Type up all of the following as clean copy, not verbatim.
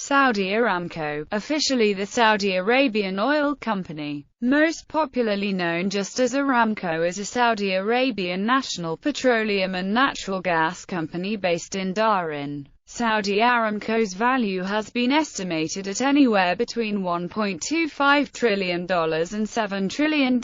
Saudi Aramco, officially the Saudi Arabian Oil Company, most popularly known just as Aramco, is a Saudi Arabian national petroleum and natural gas company based in Dhahran. Saudi Aramco's value has been estimated at anywhere between $1.25 trillion and $7 trillion,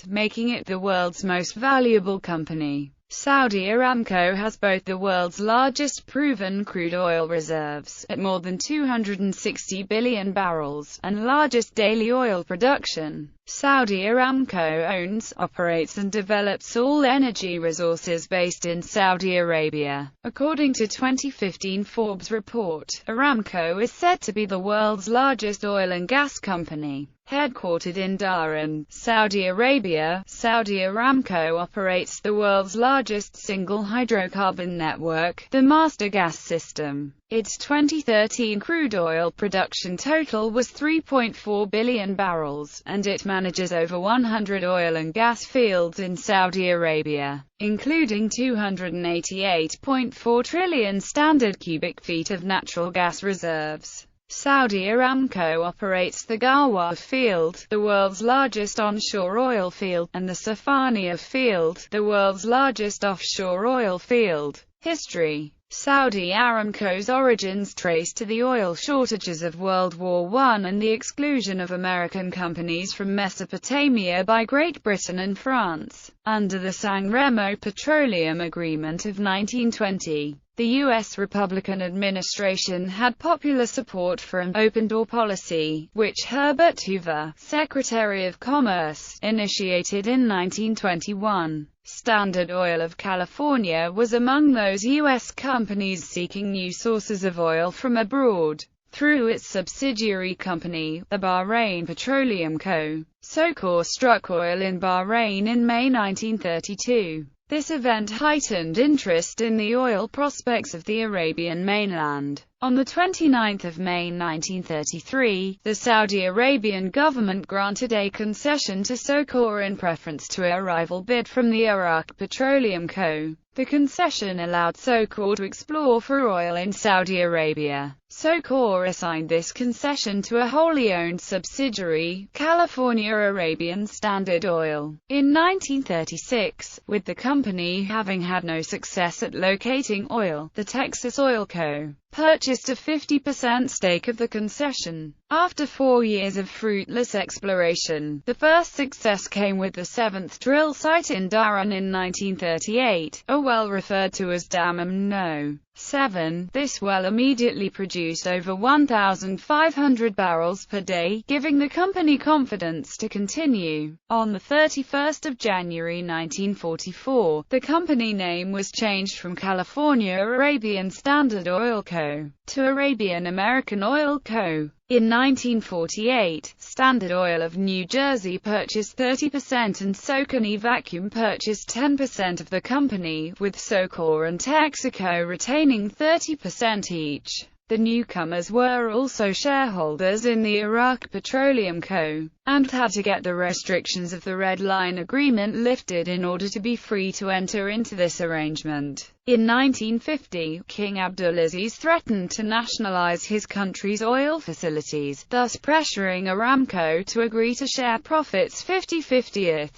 making it the world's most valuable company. Saudi Aramco has both the world's largest proven crude oil reserves, at more than 260 billion barrels, and largest daily oil production. Saudi Aramco owns, operates and develops all energy resources based in Saudi Arabia. According to 2015 Forbes report, Aramco is said to be the world's largest oil and gas company. Headquartered in Dhahran, Saudi Arabia, Saudi Aramco operates the world's largest single hydrocarbon network, the Master Gas System. Its 2013 crude oil production total was 3.4 billion barrels, and it manages over 100 oil and gas fields in Saudi Arabia, including 288.4 trillion standard cubic feet of natural gas reserves. Saudi Aramco operates the Ghawar field, the world's largest onshore oil field, and the Safaniya field, the world's largest offshore oil field. History. Saudi Aramco's origins trace to the oil shortages of World War I and the exclusion of American companies from Mesopotamia by Great Britain and France. Under the San Remo Petroleum Agreement of 1920, the U.S. Republican administration had popular support for an open-door policy, which Herbert Hoover, Secretary of Commerce, initiated in 1921. Standard Oil of California was among those U.S. companies seeking new sources of oil from abroad. Through its subsidiary company, the Bahrain Petroleum Co., SOCOR struck oil in Bahrain in May 1932. This event heightened interest in the oil prospects of the Arabian mainland. On 29 May 1933, the Saudi Arabian government granted a concession to SOCOR in preference to a rival bid from the Iraq Petroleum Co. The concession allowed SOCOR to explore for oil in Saudi Arabia. SOCOR assigned this concession to a wholly owned subsidiary, California Arabian Standard Oil. In 1936, with the company having had no success at locating oil, the Texas Oil Co. purchased a 50% stake of the concession. After 4 years of fruitless exploration, the first success came with the 7th drill site in Dhahran in 1938, a well referred to as Dammam No. 7. This well immediately produced over 1,500 barrels per day, giving the company confidence to continue. On 31 January 1944, the company name was changed from California Arabian Standard Oil Co. to Arabian American Oil Co. In 1948, Standard Oil of New Jersey purchased 30% and Socony Vacuum purchased 10% of the company, with SOCOR and Texaco retaining 30% each. The newcomers were also shareholders in the Iraq Petroleum Co., and had to get the restrictions of the Red Line Agreement lifted in order to be free to enter into this arrangement. In 1950, King Abdulaziz threatened to nationalize his country's oil facilities, thus pressuring Aramco to agree to share profits 50/50.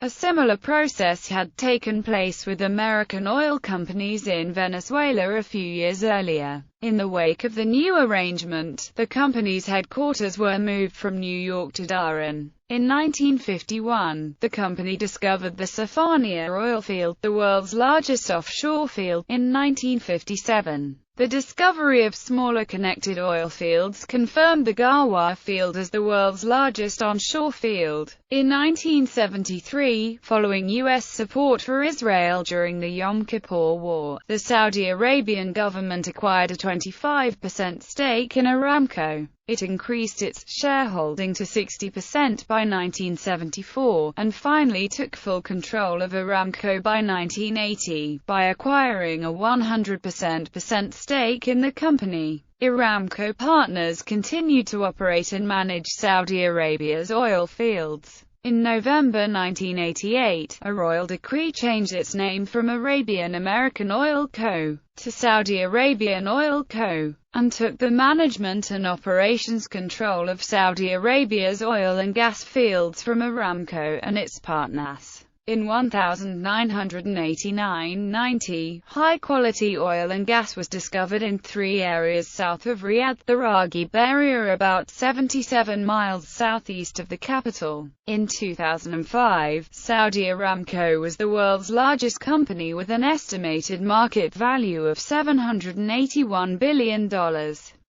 A similar process had taken place with American oil companies in Venezuela a few years earlier. In the wake of the new arrangement, the company's headquarters were moved from New York to Dhahran. In 1951, the company discovered the Safaniya oil field, the world's largest offshore field. In 1957, the discovery of smaller connected oil fields confirmed the Ghawar field as the world's largest onshore field. In 1973, following U.S. support for Israel during the Yom Kippur War, the Saudi Arabian government acquired a 25% stake in Aramco. It increased its shareholding to 60% by 1974, and finally took full control of Aramco by 1980, by acquiring a 100% stake in the company. Aramco partners continued to operate and manage Saudi Arabia's oil fields. In November 1988, a royal decree changed its name from Arabian American Oil Co. to Saudi Arabian Oil Co., and took the management and operations control of Saudi Arabia's oil and gas fields from Aramco and its partners. In 1989-90, high-quality oil and gas was discovered in 3 areas south of Riyadh, the Raghib area about 77 miles southeast of the capital. In 2005, Saudi Aramco was the world's largest company with an estimated market value of $781 billion.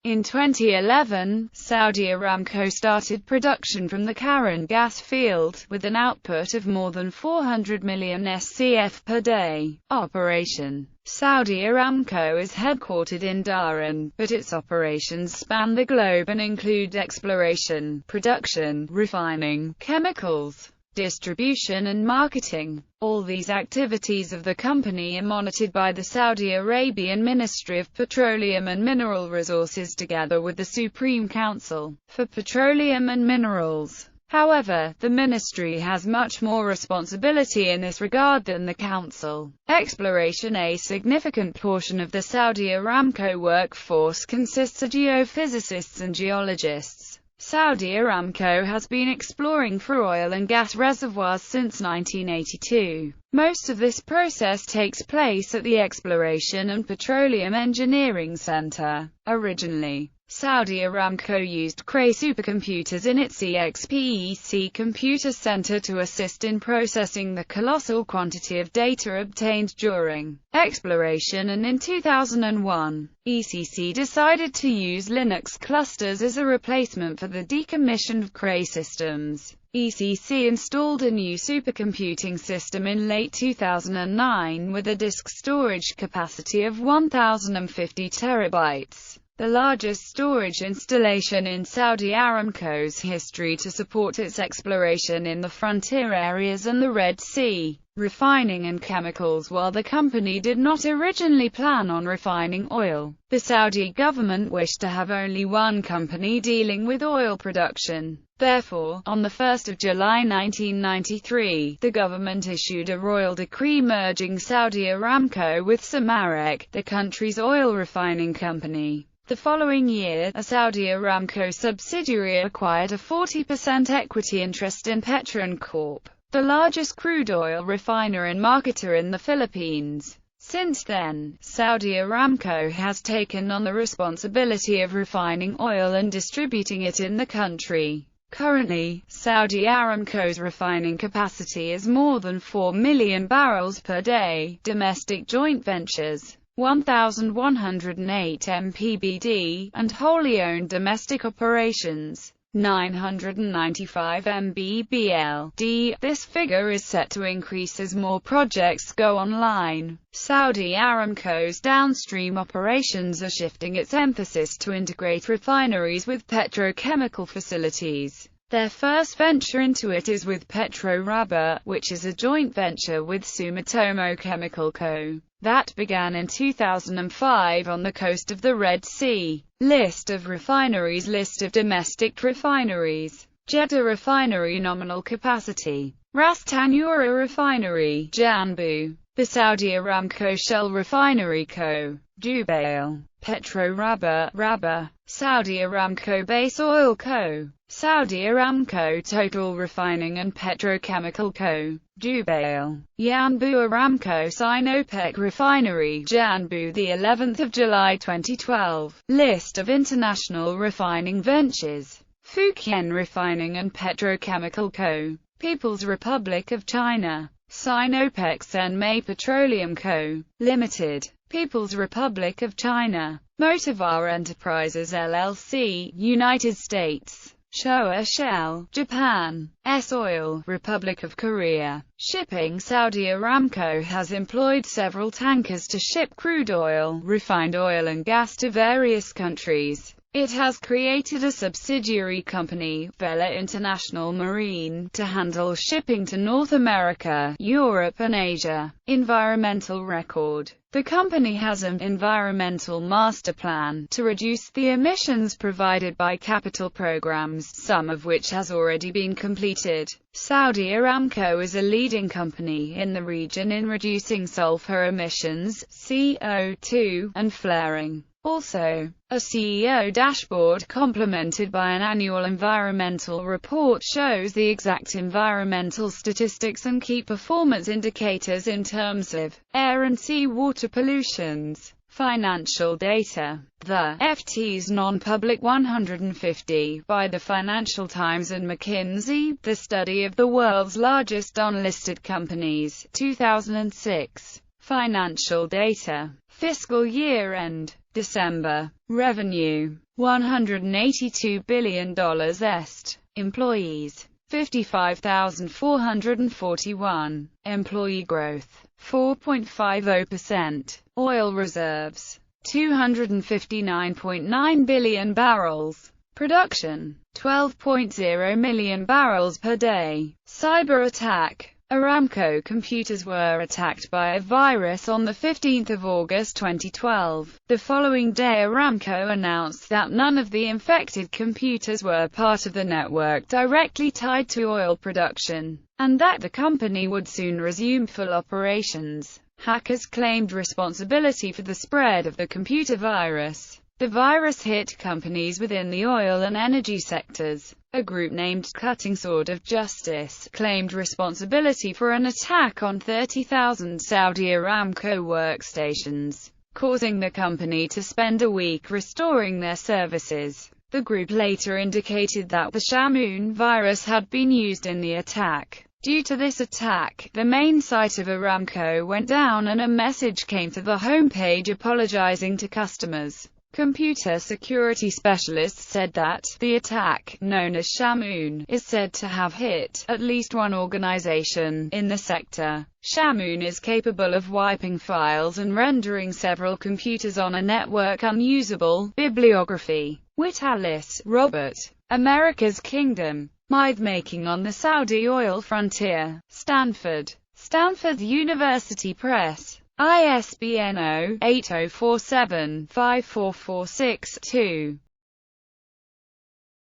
In 2011, Saudi Aramco started production from the Karan gas field, with an output of more than 400 million SCF per day. Operation. Saudi Aramco is headquartered in Dhahran, but its operations span the globe and include exploration, production, refining, chemicals, distribution and marketing. All these activities of the company are monitored by the Saudi Arabian Ministry of Petroleum and Mineral Resources together with the Supreme Council for Petroleum and Minerals. However, the ministry has much more responsibility in this regard than the council. Exploration. A significant portion of the Saudi Aramco workforce consists of geophysicists and geologists. Saudi Aramco has been exploring for oil and gas reservoirs since 1982. Most of this process takes place at the Exploration and Petroleum Engineering Center. Originally, Saudi Aramco used Cray supercomputers in its EXPEC computer center to assist in processing the colossal quantity of data obtained during exploration, and in 2001, ECC decided to use Linux clusters as a replacement for the decommissioned Cray systems. ECC installed a new supercomputing system in late 2009 with a disk storage capacity of 1050 terabytes. The largest storage installation in Saudi Aramco's history to support its exploration in the frontier areas and the Red Sea, refining and chemicals. While the company did not originally plan on refining oil, the Saudi government wished to have only one company dealing with oil production. Therefore, on 1 July 1993, the government issued a royal decree merging Saudi Aramco with Samarek, the country's oil refining company. The following year, a Saudi Aramco subsidiary acquired a 40% equity interest in Petron Corp, the largest crude oil refiner and marketer in the Philippines. Since then, Saudi Aramco has taken on the responsibility of refining oil and distributing it in the country. Currently, Saudi Aramco's refining capacity is more than 4 million barrels per day. Domestic joint ventures 1,108 mpbd, and wholly owned domestic operations 995 mbbl/d. This figure is set to increase as more projects go online. Saudi Aramco's downstream operations are shifting its emphasis to integrate refineries with petrochemical facilities. Their first venture into it is with Petro Rabigh, which is a joint venture with Sumitomo Chemical Co. that began in 2005 on the coast of the Red Sea. List of refineries. List of domestic refineries. Jeddah Refinery. Nominal capacity. Ras Tanura Refinery, Janbu. The Saudi Aramco Shell Refinery Co. Dubail. Petro Rabigh. Saudi Aramco Base Oil Co. Saudi Aramco Total Refining and Petrochemical Co. Dubail. Yanbu Aramco Sinopec Refinery, Janbu. The 11th of July 2012. List of international refining ventures. Fujian Refining and Petrochemical Co. People's Republic of China. Sinopec Senmei Petroleum Co. Limited. People's Republic of China. Motivar Enterprises LLC, United States. Showa Shell, Japan. S-Oil, Republic of Korea. Shipping. Saudi Aramco has employed several tankers to ship crude oil, refined oil and gas to various countries. It has created a subsidiary company, Vela International Marine, to handle shipping to North America, Europe and Asia. Environmental record. The company has an environmental master plan to reduce the emissions provided by capital programs, some of which has already been completed. Saudi Aramco is a leading company in the region in reducing sulfur emissions, CO2, and flaring. Also, a CEO dashboard complemented by an annual environmental report shows the exact environmental statistics and key performance indicators in terms of air and seawater pollutions. Financial data. The FT's non-public 150 by the Financial Times and McKinsey, the study of the world's largest unlisted companies, 2006. Financial data. Fiscal year end. December. Revenue. $182 billion est. Employees. 55,441. Employee growth. 4.50%. Oil reserves. 259.9 billion barrels. Production. 12.0 million barrels per day. Cyber attack. Aramco computers were attacked by a virus on 15 August 2012. The following day Aramco announced that none of the infected computers were part of the network directly tied to oil production, and that the company would soon resume full operations. Hackers claimed responsibility for the spread of the computer virus. The virus hit companies within the oil and energy sectors. A group named Cutting Sword of Justice claimed responsibility for an attack on 30,000 Saudi Aramco workstations, causing the company to spend a week restoring their services. The group later indicated that the Shamoon virus had been used in the attack. Due to this attack, the main site of Aramco went down and a message came to the homepage apologizing to customers. Computer security specialists said that the attack, known as Shamoon, is said to have hit at least one organization in the sector. Shamoon is capable of wiping files and rendering several computers on a network unusable. Bibliography. Witalis, Robert. America's Kingdom. Myth-making on the Saudi oil frontier. Stanford. Stanford University Press. ISBN 0-8047-54462.